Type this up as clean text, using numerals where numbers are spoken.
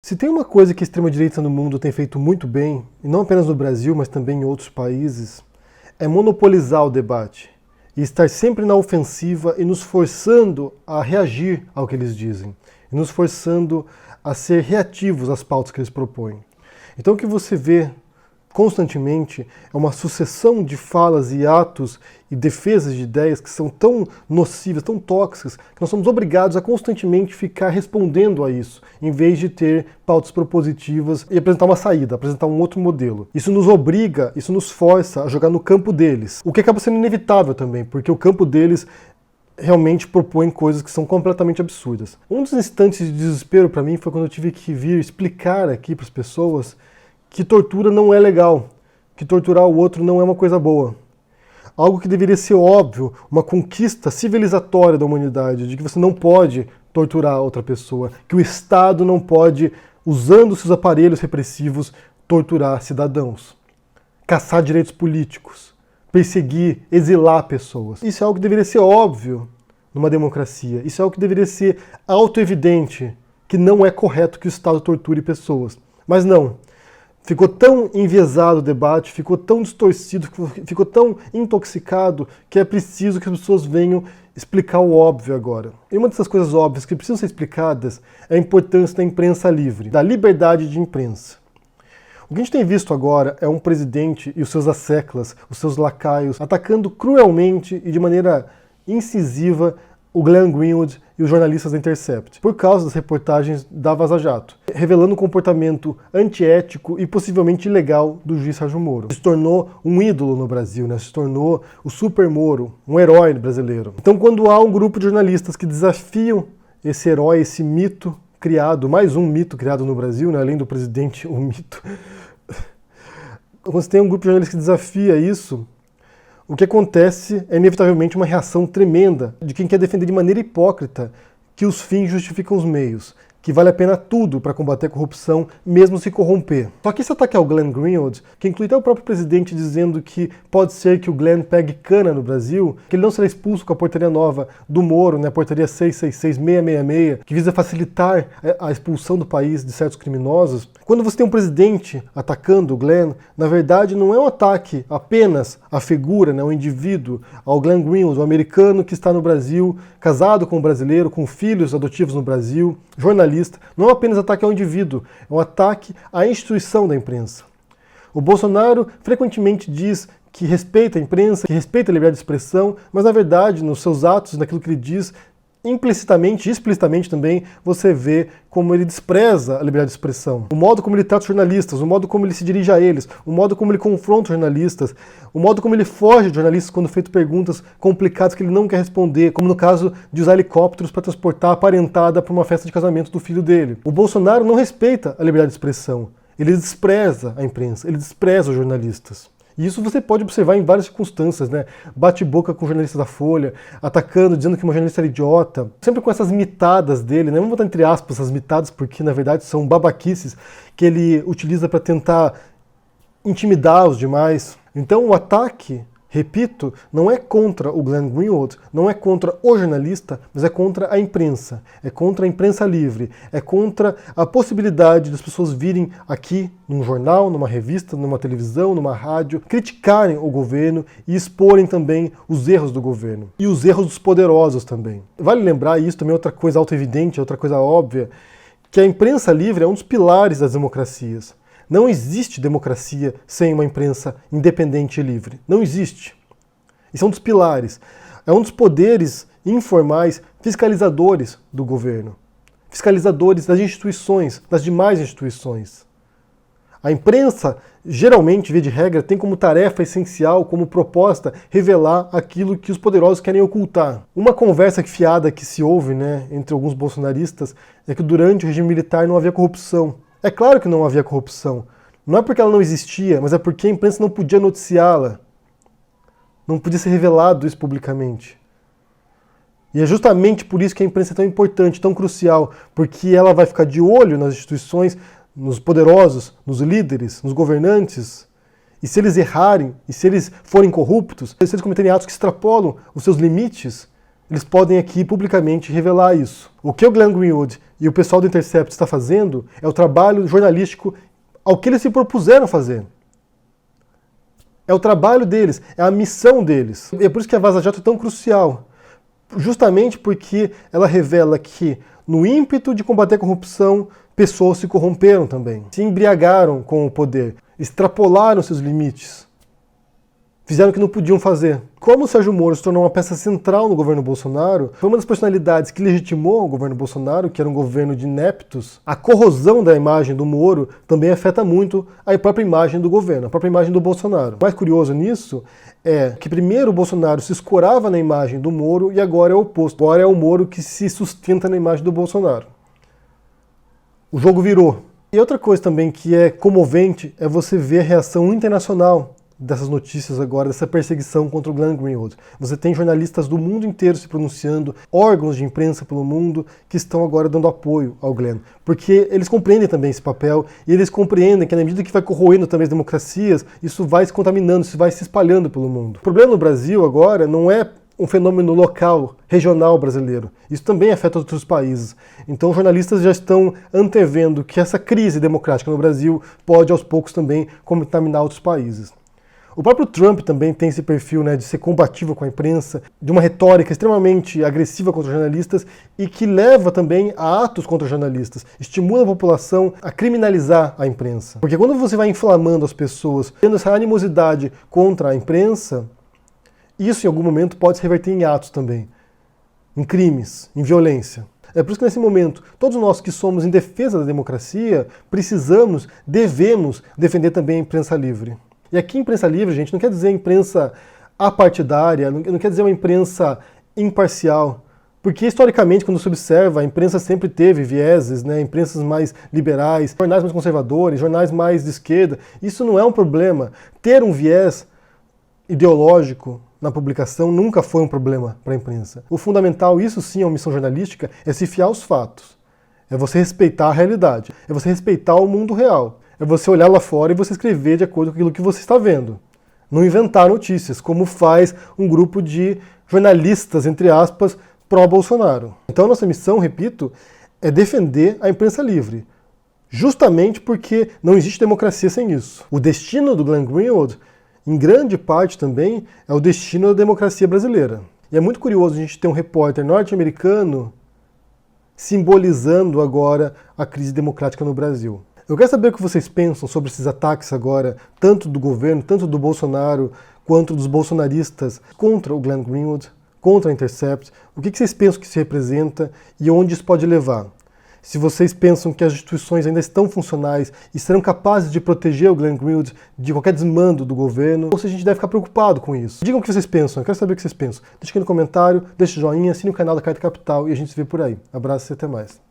Se tem uma coisa que a extrema-direita no mundo tem feito muito bem, e não apenas no Brasil, mas também em outros países, é monopolizar o debate e estar sempre na ofensiva e nos forçando a reagir ao que eles dizem, e nos forçando a ser reativos às pautas que eles propõem. Então o que você vê constantemente é uma sucessão de falas e atos e defesas de ideias que são tão nocivas, tão tóxicas, que nós somos obrigados a constantemente ficar respondendo a isso, em vez de ter pautas propositivas e apresentar uma saída, apresentar um outro modelo. Isso nos obriga, isso nos força a jogar no campo deles, o que acaba sendo inevitável também, porque o campo deles realmente propõe coisas que são completamente absurdas. Um dos instantes de desespero para mim foi quando eu tive que vir explicar aqui para as pessoas que tortura não é legal, que torturar o outro não é uma coisa boa. Algo que deveria ser óbvio, uma conquista civilizatória da humanidade, de que você não pode torturar outra pessoa, que o Estado não pode, usando seus aparelhos repressivos, torturar cidadãos, caçar direitos políticos, perseguir, exilar pessoas. Isso é algo que deveria ser óbvio numa democracia. Isso é algo que deveria ser autoevidente, que não é correto que o Estado torture pessoas. Mas não. Ficou tão enviesado o debate, ficou tão distorcido, ficou tão intoxicado que é preciso que as pessoas venham explicar o óbvio agora. E uma dessas coisas óbvias que precisam ser explicadas é a importância da imprensa livre, da liberdade de imprensa. O que a gente tem visto agora é um presidente e os seus asseclas, os seus lacaios, atacando cruelmente e de maneira incisiva o Glenn Greenwald e os jornalistas da Intercept, por causa das reportagens da Vaza Jato, revelando um comportamento antiético e possivelmente ilegal do juiz Sérgio Moro. Se tornou um ídolo no Brasil, né? Se tornou o Super Moro, um herói brasileiro. Então, quando há um grupo de jornalistas que desafiam esse herói, esse mito criado, mais um mito criado no Brasil, né? Além do presidente, o mito. Quando você tem um grupo de jornalistas que desafia isso, o que acontece é inevitavelmente uma reação tremenda de quem quer defender de maneira hipócrita que os fins justificam os meios, que vale a pena tudo para combater a corrupção, mesmo se corromper. Só que esse ataque ao Glenn Greenwald, que inclui até o próprio presidente dizendo que pode ser que o Glenn pegue cana no Brasil, que ele não será expulso com a portaria nova do Moro, né, a portaria 666-666, que visa facilitar a expulsão do país de certos criminosos. Quando você tem um presidente atacando o Glenn, na verdade não é um ataque apenas à figura, né, ao indivíduo, ao Glenn Greenwald, o americano que está no Brasil, casado com um brasileiro, com filhos adotivos no Brasil, jornalista. Não é apenas ataque ao indivíduo, é um ataque à instituição da imprensa. O Bolsonaro frequentemente diz que respeita a imprensa, que respeita a liberdade de expressão, mas na verdade, nos seus atos, naquilo que ele diz, implicitamente e explicitamente também, você vê como ele despreza a liberdade de expressão. O modo como ele trata os jornalistas, o modo como ele se dirige a eles, o modo como ele confronta os jornalistas, o modo como ele foge de jornalistas quando feito perguntas complicadas que ele não quer responder, como no caso de usar helicópteros para transportar a parentada para uma festa de casamento do filho dele. O Bolsonaro não respeita a liberdade de expressão, ele despreza a imprensa, ele despreza os jornalistas. E isso você pode observar em várias circunstâncias, né? Bate-boca com jornalistas da Folha, atacando, dizendo que uma jornalista era idiota, sempre com essas mitadas dele, né? Vamos botar entre aspas essas mitadas, porque na verdade são babaquices que ele utiliza para tentar intimidar os demais. Então o ataque, repito, não é contra o Glenn Greenwald, não é contra o jornalista, mas é contra a imprensa. É contra a imprensa livre, é contra a possibilidade das pessoas virem aqui num jornal, numa revista, numa televisão, numa rádio, criticarem o governo e exporem também os erros do governo. E os erros dos poderosos também. Vale lembrar, e isso também é outra coisa autoevidente, outra coisa óbvia, que a imprensa livre é um dos pilares das democracias. Não existe democracia sem uma imprensa independente e livre. Não existe. Isso é um dos pilares. É um dos poderes informais fiscalizadores do governo. Fiscalizadores das instituições, das demais instituições. A imprensa, geralmente, via de regra, tem como tarefa essencial, como proposta, revelar aquilo que os poderosos querem ocultar. Uma conversa fiada que se ouve, né, entre alguns bolsonaristas é que durante o regime militar não havia corrupção. É claro que não havia corrupção. Não é porque ela não existia, mas é porque a imprensa não podia noticiá-la. Não podia ser revelado isso publicamente. E é justamente por isso que a imprensa é tão importante, tão crucial, porque ela vai ficar de olho nas instituições, nos poderosos, nos líderes, nos governantes. E se eles errarem, e se eles forem corruptos, se eles cometerem atos que extrapolam os seus limites, Eles podem aqui publicamente revelar isso. O que o Glenn Greenwald e o pessoal do Intercept está fazendo é o trabalho jornalístico ao que eles se propuseram fazer. É o trabalho deles, é a missão deles. E é por isso que a Vaza Jato é tão crucial. Justamente porque ela revela que, no ímpeto de combater a corrupção, pessoas se corromperam também. Se embriagaram com o poder, extrapolaram seus limites. Fizeram o que não podiam fazer. Como o Sérgio Moro se tornou uma peça central no governo Bolsonaro, foi uma das personalidades que legitimou o governo Bolsonaro, que era um governo de ineptos. A corrosão da imagem do Moro também afeta muito a própria imagem do governo, a própria imagem do Bolsonaro. O mais curioso nisso é que primeiro o Bolsonaro se escorava na imagem do Moro e agora é o oposto. Agora é o Moro que se sustenta na imagem do Bolsonaro. O jogo virou. E outra coisa também que é comovente é você ver a reação internacional dessas notícias agora, dessa perseguição contra o Glenn Greenwald. Você tem jornalistas do mundo inteiro se pronunciando, órgãos de imprensa pelo mundo que estão agora dando apoio ao Glenn. Porque eles compreendem também esse papel e eles compreendem que na medida que vai corroendo também as democracias, isso vai se contaminando, isso vai se espalhando pelo mundo. O problema no Brasil agora não é um fenômeno local, regional brasileiro. Isso também afeta outros países. Então os jornalistas já estão antevendo que essa crise democrática no Brasil pode aos poucos também contaminar outros países. O próprio Trump também tem esse perfil, né, de ser combativo com a imprensa, de uma retórica extremamente agressiva contra os jornalistas e que leva também a atos contra os jornalistas, estimula a população a criminalizar a imprensa. Porque quando você vai inflamando as pessoas, tendo essa animosidade contra a imprensa, isso em algum momento pode se reverter em atos também, em crimes, em violência. É por isso que nesse momento, todos nós que somos em defesa da democracia, devemos defender também a imprensa livre. E aqui imprensa livre, gente, não quer dizer imprensa apartidária, não quer dizer uma imprensa imparcial. Porque historicamente, quando se observa, a imprensa sempre teve vieses, né? Imprensas mais liberais, jornais mais conservadores, jornais mais de esquerda. Isso não é um problema. Ter um viés ideológico na publicação nunca foi um problema para a imprensa. O fundamental, isso sim é uma missão jornalística, é se fiar aos fatos. É você respeitar a realidade. É você respeitar o mundo real. É você olhar lá fora e você escrever de acordo com aquilo que você está vendo. Não inventar notícias, como faz um grupo de jornalistas, entre aspas, pró-Bolsonaro. Então nossa missão, repito, é defender a imprensa livre. Justamente porque não existe democracia sem isso. O destino do Glenn Greenwald, em grande parte também, é o destino da democracia brasileira. E é muito curioso a gente ter um repórter norte-americano simbolizando agora a crise democrática no Brasil. Eu quero saber o que vocês pensam sobre esses ataques agora, tanto do governo, tanto do Bolsonaro, quanto dos bolsonaristas contra o Glenn Greenwald, contra a Intercept. O que vocês pensam que isso representa e onde isso pode levar? Se vocês pensam que as instituições ainda estão funcionais e serão capazes de proteger o Glenn Greenwald de qualquer desmando do governo, ou se a gente deve ficar preocupado com isso. Digam o que vocês pensam, eu quero saber o que vocês pensam. Deixa aqui no comentário, deixa o joinha, assine o canal da Carta Capital e a gente se vê por aí. Abraço e até mais.